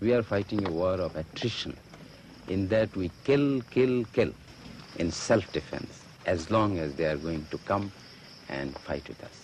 We are fighting a war of attrition, in that we kill in self-defense, as long as they are going to come and fight with us.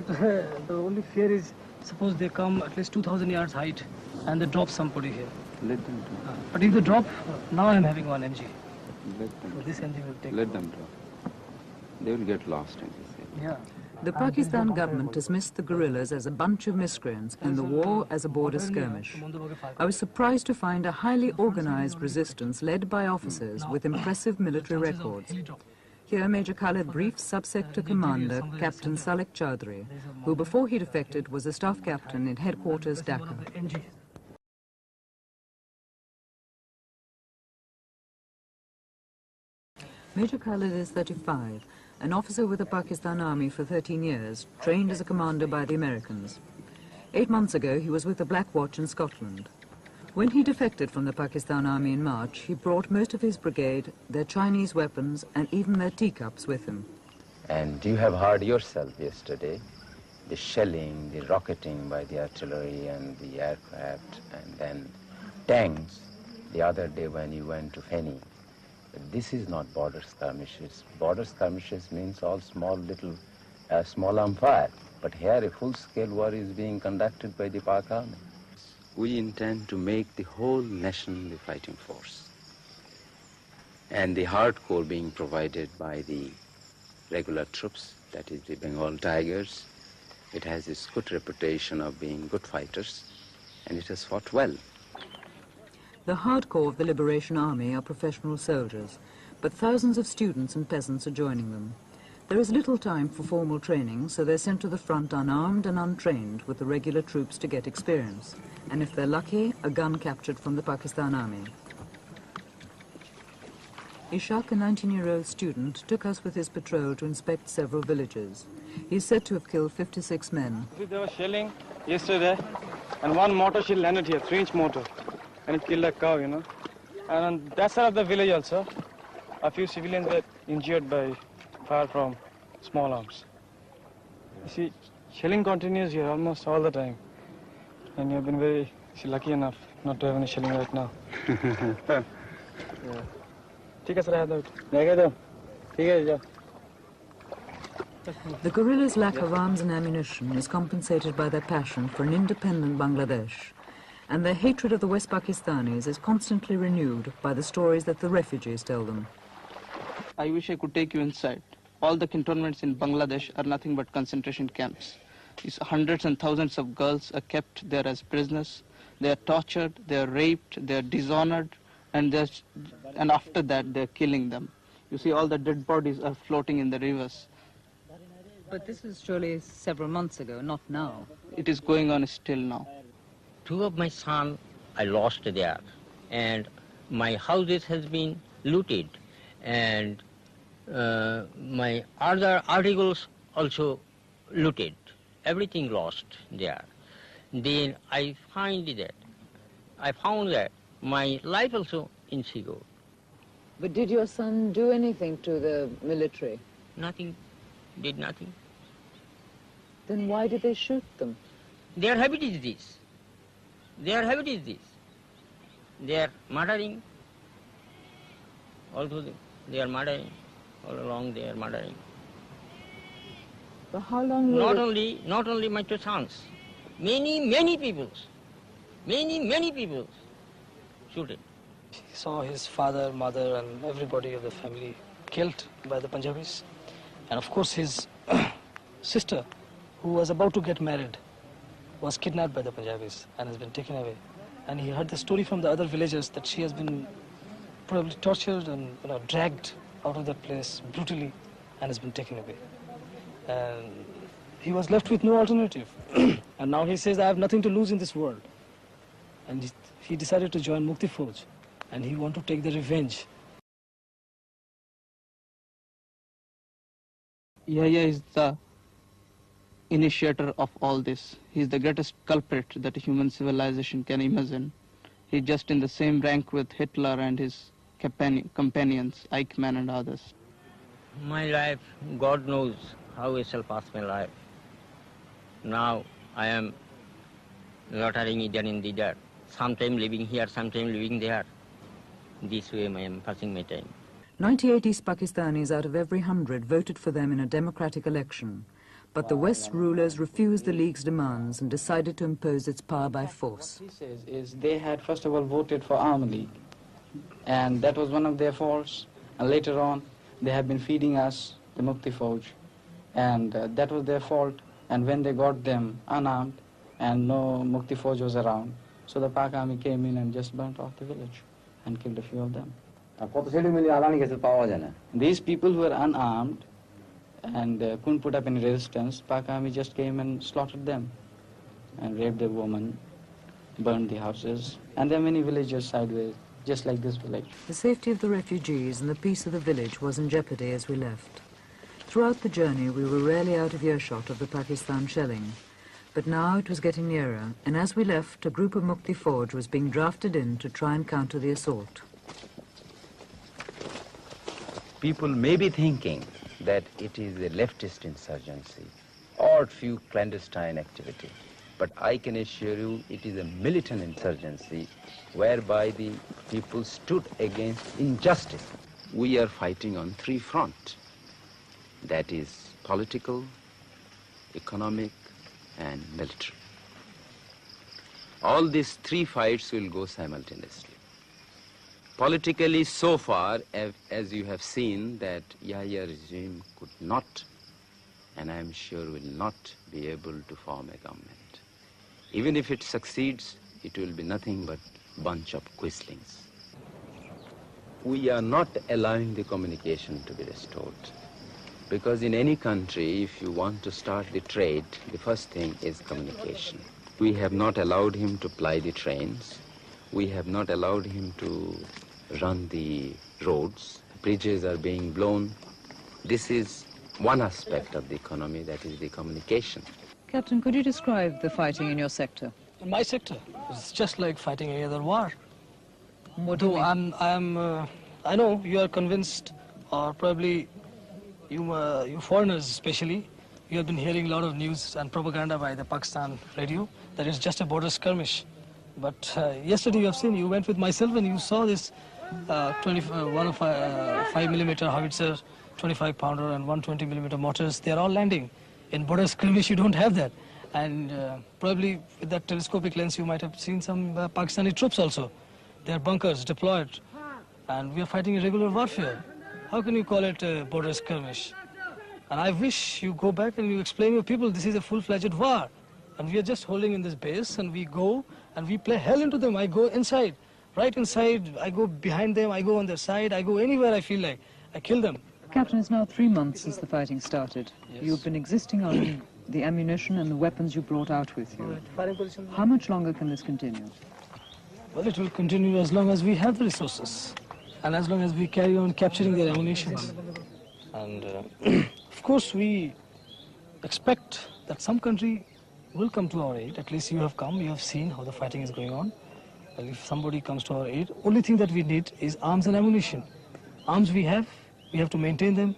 The only fear is, suppose they come at least 2,000 yards height and they drop somebody here. Let them drop. But if they drop, now I'm having 1 mg. Let them. So this MG will take. Let them drop. They will get lost in this area. Yeah. The Pakistan government dismissed the guerrillas as a bunch of miscreants and the war as a border skirmish. I was surprised to find a highly organized resistance led by officers with impressive military records. Here Major Khalid briefs Sub-Sector Commander Captain Salek Chaudhry, who before he defected was a staff captain in headquarters Dhaka. Major Khalid is 35, an officer with the Pakistan Army for 13 years, trained as a commander by the Americans. 8 months ago, he was with the Black Watch in Scotland. When he defected from the Pakistan Army in March, he brought most of his brigade, their Chinese weapons, and even their teacups with him. And you have heard yourself yesterday the shelling, the rocketing by the artillery and the aircraft, and then tanks the other day when you went to Feni. This is not border skirmishes. Border skirmishes means all small arm fire. But here a full-scale war is being conducted by the Pak Army. We intend to make the whole nation the fighting force. And the hardcore being provided by the regular troops, that is the Bengal Tigers. It has its good reputation of being good fighters, and it has fought well. The hardcore of the Liberation Army are professional soldiers, but thousands of students and peasants are joining them. There is little time for formal training, so they're sent to the front unarmed and untrained with the regular troops to get experience. And if they're lucky, a gun captured from the Pakistan Army. Ishaq, a 19-year-old student, took us with his patrol to inspect several villages. He is said to have killed 56 men. There was shelling yesterday, and one mortar shell landed here, 3-inch mortar, and it killed a cow, you know. And on that side of the village also, a few civilians were injured by fire from small arms. You see, shelling continues here almost all the time. And you've been very lucky enough not to have any shelling right now. Yeah. The guerrillas' lack of arms and ammunition is compensated by their passion for an independent Bangladesh, and their hatred of the West Pakistanis is constantly renewed by the stories that the refugees tell them. I wish I could take you inside. All the cantonments in Bangladesh are nothing but concentration camps. These hundreds and thousands of girls are kept there as prisoners. They are tortured, they are raped, they are dishonored, and after that they are killing them. You see, all the dead bodies are floating in the rivers. But this is surely several months ago, not now. It is going on still now. 2 of my sons I lost there, and my houses has been looted, and my other articles also looted. Everything lost there. Then I found that my life also insecure. But did your son do anything to the military? Nothing, did nothing. Then why did they shoot them? Their habit is this. Their habit is this. They are murdering. Also they are murdering. All along they are murdering. For how long? Not only my 2 sons. Many people shooted. He saw his father, mother, and everybody of the family killed by the Punjabis. And of course his sister, who was about to get married, was kidnapped by the Punjabis and has been taken away. And he heard the story from the other villagers that she has been probably tortured and dragged out of that place brutally and has been taken away. And he was left with no alternative. And now he says, I have nothing to lose in this world. And he decided to join Mukti Fauj, and he wanted to take the revenge. Yahya is the initiator of all this. He is the greatest culprit that human civilization can imagine. He is just in the same rank with Hitler and his companions, Eichmann and others. My life, God knows how I shall pass my life. Now I am loitering either in there, sometime living here, sometime living there. This way I am passing my time. 98 East Pakistanis out of every 100 voted for them in a democratic election. But the West rulers refused the League's demands and decided to impose its power by force. What he says is they had first of all voted for Army League, and that was one of their faults. And later on, they have been feeding us the Mukti Fauj, and that was their fault. And when they got them unarmed and no Mukti Fauj was around, so the Pak Army came in and just burnt off the village and killed a few of them. These people who were unarmed and couldn't put up any resistance, Pak Army just came and slaughtered them and raped the women, burned the houses, and there are many villages sideways, just like this village. The safety of the refugees and the peace of the village was in jeopardy as we left. Throughout the journey, we were rarely out of earshot of the Pakistan shelling. But now it was getting nearer, and as we left, a group of Mukti Fauj was being drafted in to try and counter the assault. People may be thinking that it is a leftist insurgency or few clandestine activity. But I can assure you it is a militant insurgency whereby the people stood against injustice. We are fighting on three fronts. That is political, economic, and military. All these three fights will go simultaneously. Politically, so far, as you have seen, that Yahya regime could not, and I am sure will not, be able to form a government. Even if it succeeds, it will be nothing but bunch of quislings. We are not allowing the communication to be restored. Because in any country, if you want to start the trade, the first thing is communication. We have not allowed him to ply the trains. We have not allowed him to run the roads. Bridges are being blown. This is one aspect of the economy, that is the communication. Captain, could you describe the fighting in your sector? In my sector, it's just like fighting any other war. What do you mean? I know you are convinced, or probably you foreigners especially, you have been hearing a lot of news and propaganda by the Pakistan radio that it's just a border skirmish. But yesterday you have seen, you went with myself and you saw this 5mm howitzer, 25-pounder and 120mm mortars. They are all landing. In border skirmish you don't have that. And probably with that telescopic lens you might have seen some Pakistani troops also. They are bunkers deployed. And we are fighting irregular warfare. How can you call it a border skirmish? And I wish you go back and you explain to people this is a full-fledged war. And we are just holding in this base and we go and we play hell into them. I go inside, right inside, I go behind them, I go on their side, I go anywhere I feel like. I kill them. Captain, it's now 3 months since the fighting started. Yes. You've been existing on the ammunition and the weapons you brought out with you. How much longer can this continue? Well, it will continue as long as we have the resources and as long as we carry on capturing their ammunition. And of course, we expect that some country will come to our aid. At least you have come, you have seen how the fighting is going on. Well, if somebody comes to our aid, only thing that we need is arms and ammunition. Arms we have to maintain them,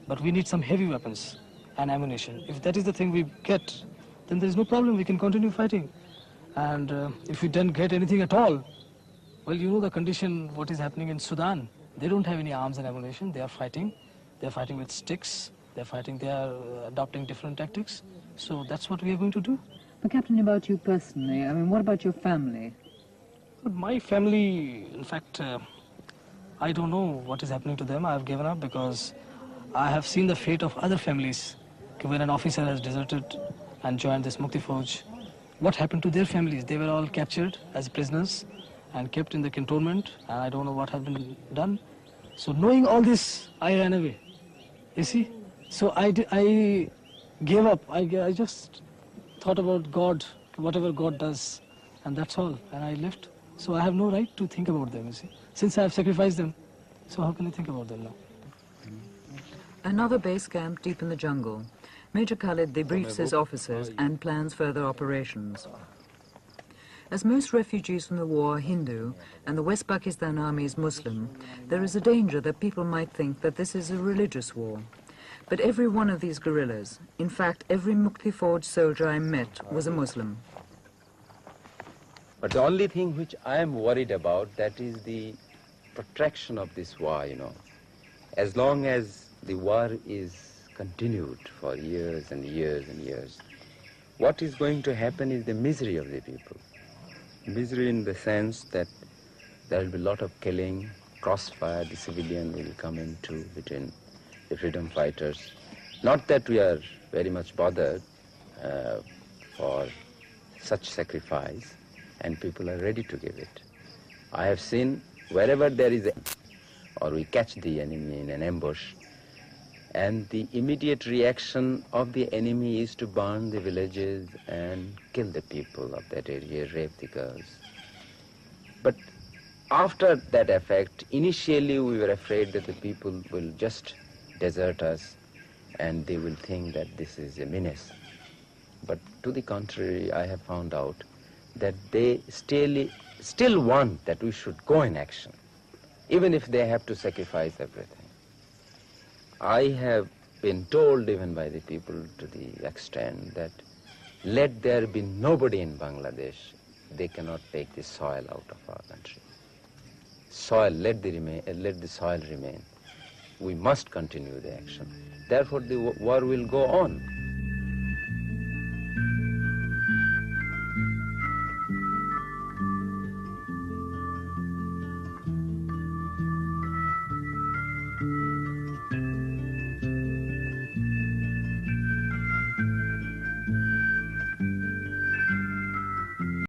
but we need some heavy weapons and ammunition. If that is the thing we get, then there is no problem, we can continue fighting. And if we don't get anything at all, well, you know the condition, what is happening in Sudan. They don't have any arms and ammunition, they are fighting. They're fighting with sticks, they are adopting different tactics. So that's what we are going to do. But Captain, about you personally, I mean, what about your family? But my family, in fact, I don't know what is happening to them. I have given up because I have seen the fate of other families. When an officer has deserted and joined this Mukti Fauj, what happened to their families? They were all captured as prisoners and kept in the cantonment, and I don't know what has been done. So knowing all this, I ran away. You see? So I gave up. I just thought about God, whatever God does, and that's all. And I left. So I have no right to think about them, you see. Since I have sacrificed them, so how can I think about them now? Another base camp deep in the jungle. Major Khalid debriefs his officers and plans further operations. As most refugees from the war are Hindu and the West Pakistan Army is Muslim, there is a danger that people might think that this is a religious war. But every one of these guerrillas, in fact every Mukti Fauj soldier I met, was a Muslim. But the only thing which I am worried about, that is the protraction of this war, you know. As long as the war is continued for years and years and years, what is going to happen is the misery of the people. Misery in the sense that there will be a lot of killing, crossfire, the civilian will come into between the freedom fighters. Not that we are very much bothered for such sacrifice, and people are ready to give it. I have seen wherever there is or we catch the enemy in an ambush, and the immediate reaction of the enemy is to burn the villages and kill the people of that area, rape the girls. But after that effect, initially we were afraid that the people will just desert us and they will think that this is a menace. But to the contrary, I have found out that they still want that we should go in action, even if they have to sacrifice everything. I have been told even by the people to the extent that let there be nobody in Bangladesh, they cannot take the soil out of our country. Soil, let the soil remain. We must continue the action. Therefore the war will go on.